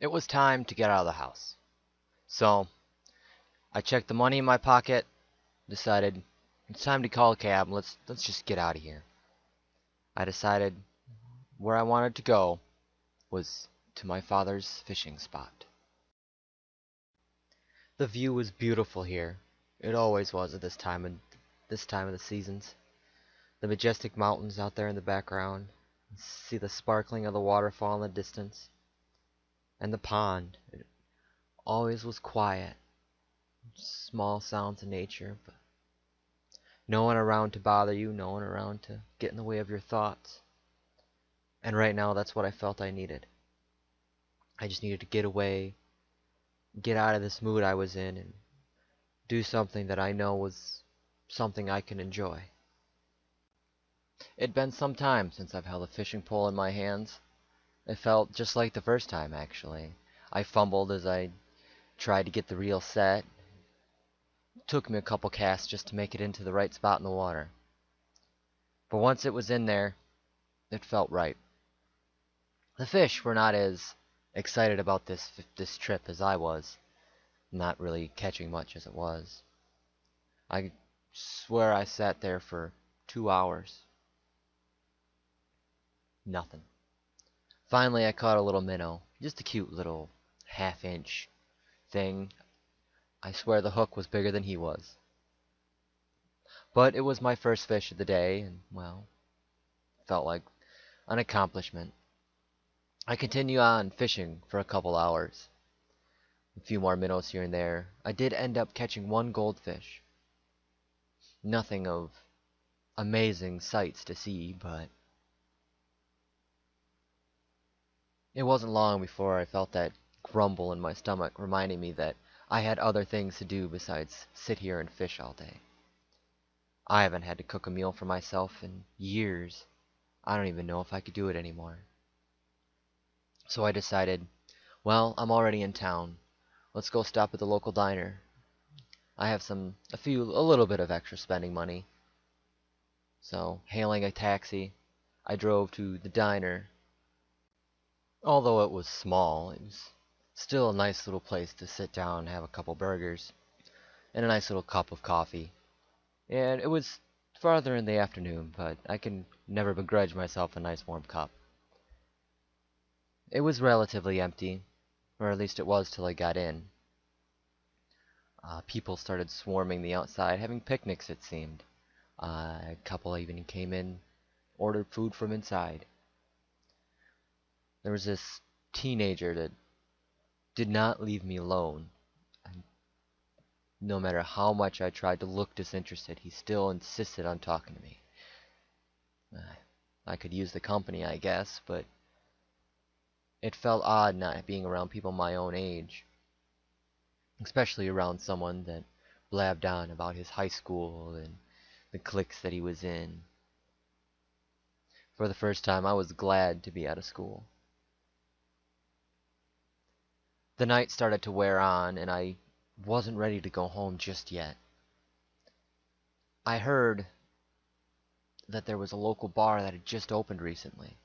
It was time to get out of the house. So I checked the money in my pocket, decided it's time to call a cab. Let's just get out of here. I decided where I wanted to go was to my father's fishing spot. The view was beautiful here. It always was at this time of the seasons. The majestic mountains out there in the background. See the sparkling of the waterfall in the distance. And the pond. It always was quiet. Small sounds of nature, but no one around to bother you, no one around to get in the way of your thoughts. And right now, that's what I felt I needed. I just needed to get away, get out of this mood I was in, and do something that I know was something I can enjoy. It'd been some time since I've held a fishing pole in my hands. It felt just like the first time, actually. I fumbled as I tried to get the reel set. It took me a couple casts just to make it into the right spot in the water. But once it was in there, it felt right. The fish were not as excited about this trip as I was, not really catching much as it was. I swear I sat there for 2 hours. Nothing. Finally, I caught a little minnow, just a cute little half-inch thing. I swear the hook was bigger than he was. But it was my first fish of the day, and, well, felt like an accomplishment. I continued on fishing for a couple hours. A few more minnows here and there. I did end up catching one goldfish. Nothing of amazing sights to see, but it wasn't long before I felt that grumble in my stomach reminding me that I had other things to do besides sit here and fish all day. I haven't had to cook a meal for myself in years. I don't even know if I could do it anymore. So I decided, well, I'm already in town. Let's go stop at the local diner. I have a little bit of extra spending money. So, hailing a taxi, I drove to the diner. Although it was small, it was still a nice little place to sit down and have a couple burgers and a nice little cup of coffee. And it was farther in the afternoon, but I can never begrudge myself a nice warm cup. It was relatively empty, or at least it was till I got in. People started swarming the outside, having picnics it seemed. A couple even came in, ordered food from inside. There was this teenager that did not leave me alone. And no matter how much I tried to look disinterested, he still insisted on talking to me. I could use the company, I guess, but it felt odd not being around people my own age, especially around someone that blabbed on about his high school and the cliques that he was in. For the first time, I was glad to be out of school. The night started to wear on, and I wasn't ready to go home just yet. I heard that there was a local bar that had just opened recently.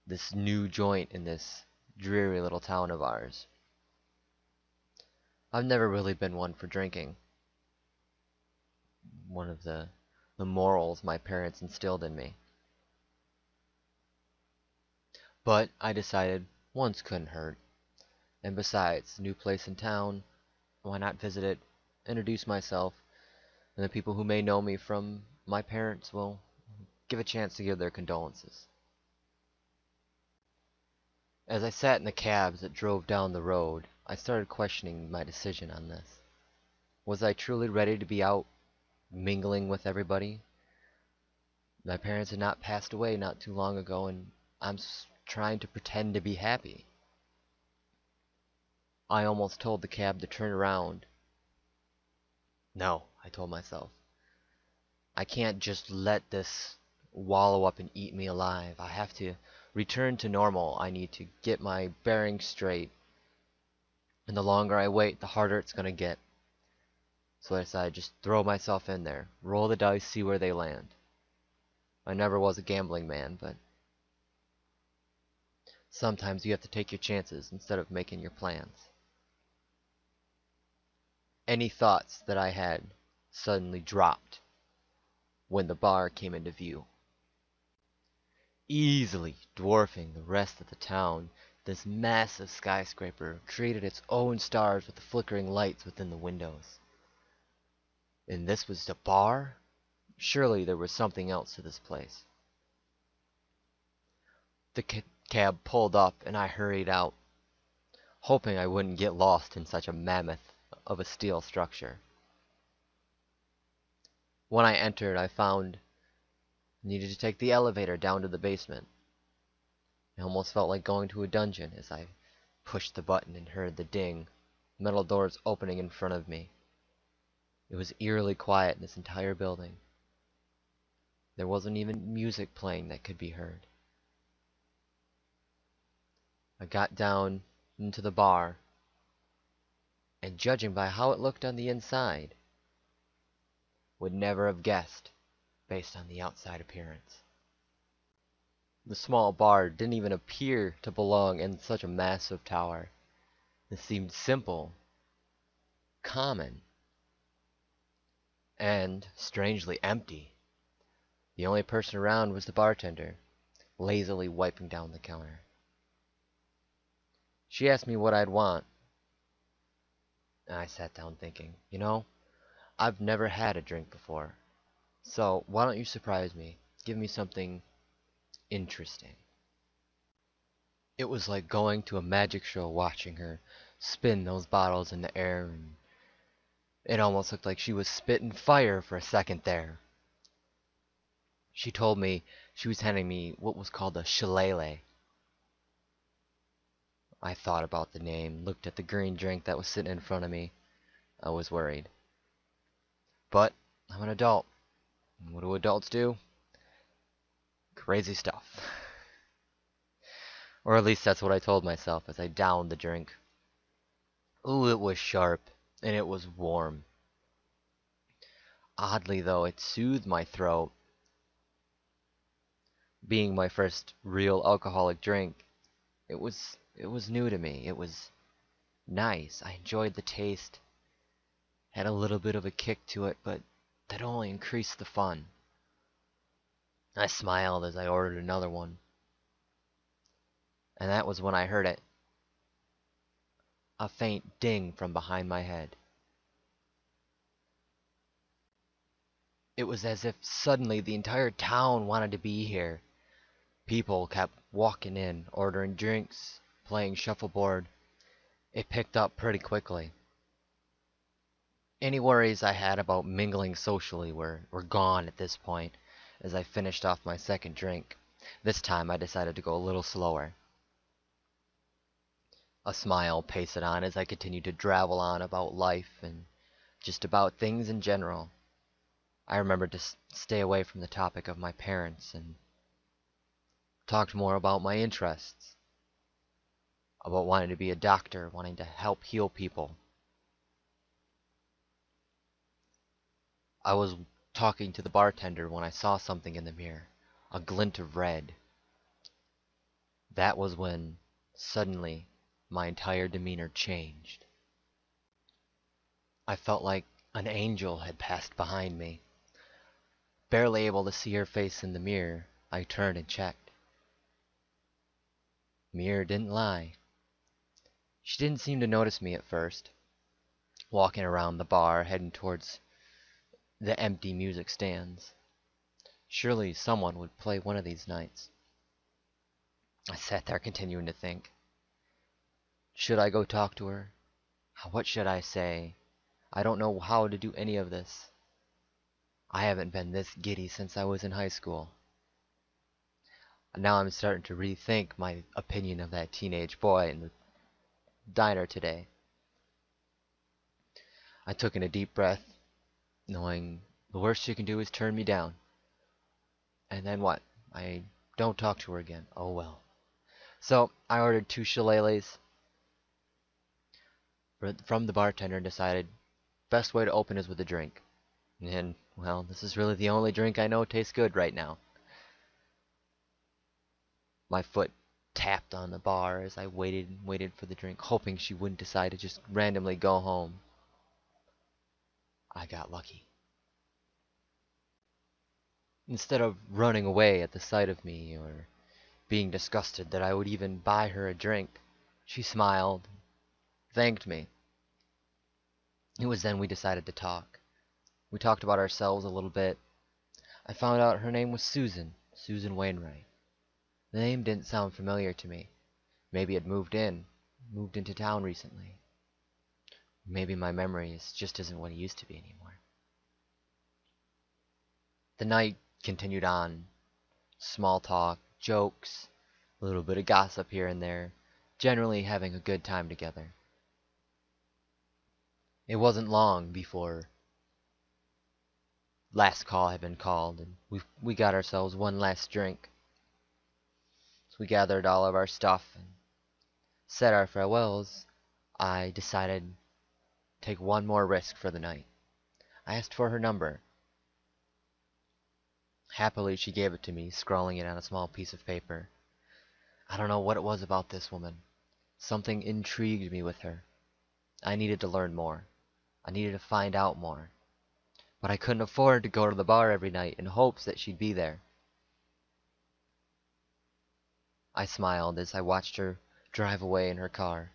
This new joint in this dreary little town of ours. I've never really been one for drinking. One of the morals my parents instilled in me. But I decided once couldn't hurt. And besides, new place in town, why not visit it, introduce myself, and the people who may know me from my parents will give a chance to give their condolences. As I sat in the cabs that drove down the road, I started questioning my decision on this. Was I truly ready to be out mingling with everybody? My parents had not passed away not too long ago, and I'm trying to pretend to be happy. I almost told the cab to turn around. No, I told myself. I can't just let this wallow up and eat me alive. I have to return to normal. I need to get my bearings straight. And the longer I wait, the harder it's going to get. So I decided just throw myself in there. Roll the dice, see where they land. I never was a gambling man, but Sometimes you have to take your chances instead of making your plans. Any thoughts that I had suddenly dropped when the bar came into view. Easily dwarfing the rest of the town, this massive skyscraper created its own stars with the flickering lights within the windows. And this was the bar? Surely there was something else to this place. The cab pulled up and I hurried out, hoping I wouldn't get lost in such a mammoth of a steel structure. When I entered, I found I needed to take the elevator down to the basement. It almost felt like going to a dungeon as I pushed the button and heard the ding, metal doors opening in front of me. It was eerily quiet in this entire building. There wasn't even music playing that could be heard. I got down into the bar, and judging by how it looked on the inside, would never have guessed based on the outside appearance. The small bar didn't even appear to belong in such a massive tower. It seemed simple, common, and strangely empty. The only person around was the bartender, lazily wiping down the counter. She asked me what I'd want, and I sat down thinking, I've never had a drink before, so why don't you surprise me? Give me something interesting. It was like going to a magic show watching her spin those bottles in the air, and it almost looked like she was spitting fire for a second there. She told me she was handing me what was called a shillelagh. I thought about the name, looked at the green drink that was sitting in front of me. I was worried. But I'm an adult. What do adults do? Crazy stuff. Or at least that's what I told myself as I downed the drink. Ooh, it was sharp, and it was warm. Oddly though, it soothed my throat. Being my first real alcoholic drink, it was new to me. It was nice. I enjoyed the taste. Had a little bit of a kick to it, but that only increased the fun. I smiled as I ordered another one. And that was when I heard it. A faint ding from behind my head. It was as if suddenly the entire town wanted to be here. People kept walking in, ordering drinks, playing shuffleboard. It picked up pretty quickly. Any worries I had about mingling socially were gone at this point, as I finished off my second drink. This time I decided to go a little slower. A smile pasted on as I continued to dravel on about life and just about things in general. I remembered to stay away from the topic of my parents and talked more about my interests, about wanting to be a doctor, wanting to help heal people. I was talking to the bartender when I saw something in the mirror, a glint of red. That was when, suddenly, my entire demeanor changed. I felt like an angel had passed behind me. Barely able to see her face in the mirror, I turned and checked. Mirror didn't lie. She didn't seem to notice me at first, walking around the bar, heading towards the empty music stands. Surely someone would play one of these nights. I sat there continuing to think. Should I go talk to her? What should I say? I don't know how to do any of this. I haven't been this giddy since I was in high school. Now I'm starting to rethink my opinion of that teenage boy in the diner today. I took in a deep breath, knowing the worst she can do is turn me down. And then what? I don't talk to her again. Oh well. So I ordered 2 shillelaghs from the bartender and decided best way to open is with a drink. And, well, this is really the only drink I know tastes good right now. My foot tapped on the bar as I waited and waited for the drink, hoping she wouldn't decide to just randomly go home. I got lucky. Instead of running away at the sight of me or being disgusted that I would even buy her a drink, she smiled, thanked me. It was then we decided to talk. We talked about ourselves a little bit. I found out her name was Susan, Susan Wainwright. The name didn't sound familiar to me. Maybe it moved into town recently. Maybe my memory just isn't what it used to be anymore. The night continued on. Small talk, jokes, a little bit of gossip here and there, generally having a good time together. It wasn't long before last call had been called, and we got ourselves one last drink. So we gathered all of our stuff and said our farewells. I decided to take one more risk for the night. I asked for her number. Happily, she gave it to me, scrawling it on a small piece of paper. I don't know what it was about this woman. Something intrigued me with her. I needed to learn more. I needed to find out more. But I couldn't afford to go to the bar every night in hopes that she'd be there. I smiled as I watched her drive away in her car.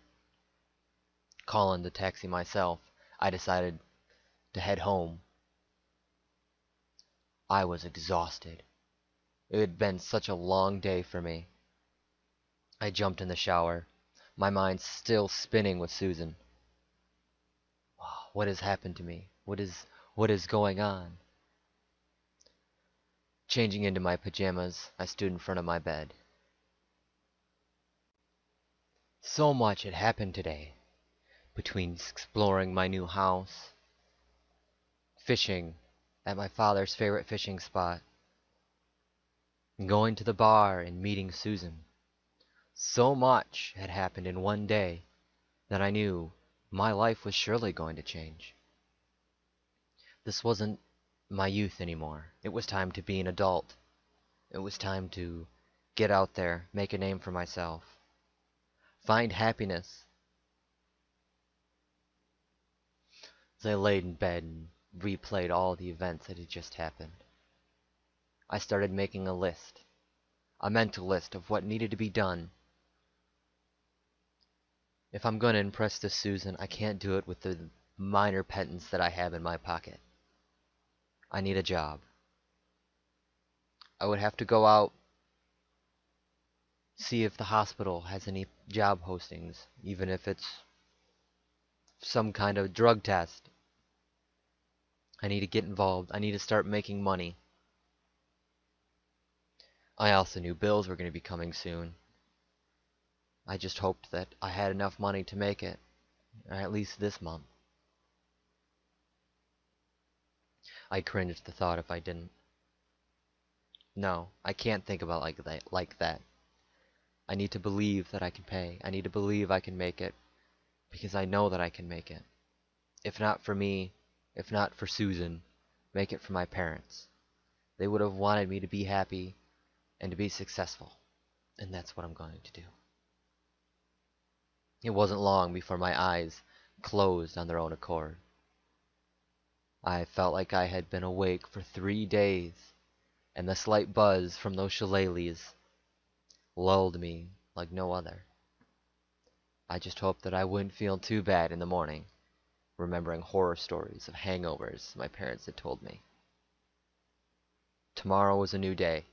Calling the taxi myself, I decided to head home. I was exhausted. It had been such a long day for me. I jumped in the shower, my mind still spinning with Susan. What has happened to me? What is going on? Changing into my pajamas, I stood in front of my bed. So much had happened today, between exploring my new house, fishing at my father's favorite fishing spot, and going to the bar and meeting Susan. So much had happened in one day that I knew my life was surely going to change. This wasn't my youth anymore. It was time to be an adult. It was time to get out there, make a name for myself, find happiness. As I laid in bed and replayed all the events that had just happened, I started making a list, a mental list of what needed to be done. If I'm going to impress this Susan, I can't do it with the minor pittance that I have in my pocket. I need a job. I would have to go out, see if the hospital has any job postings, even if it's some kind of drug test. I need to get involved. I need to start making money. I also knew bills were going to be coming soon. I just hoped that I had enough money to make it, or at least this month. I cringed at the thought if I didn't. No, I can't think about like that. I need to believe that I can pay. I need to believe I can make it, because I know that I can make it. If not for me, if not for Susan, make it for my parents. They would have wanted me to be happy and to be successful, and that's what I'm going to do. It wasn't long before my eyes closed on their own accord. I felt like I had been awake for 3 days, and the slight buzz from those shillelaghs lulled me like no other. I just hoped that I wouldn't feel too bad in the morning, remembering horror stories of hangovers my parents had told me. Tomorrow was a new day.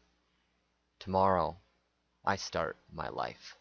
Tomorrow, I start my life.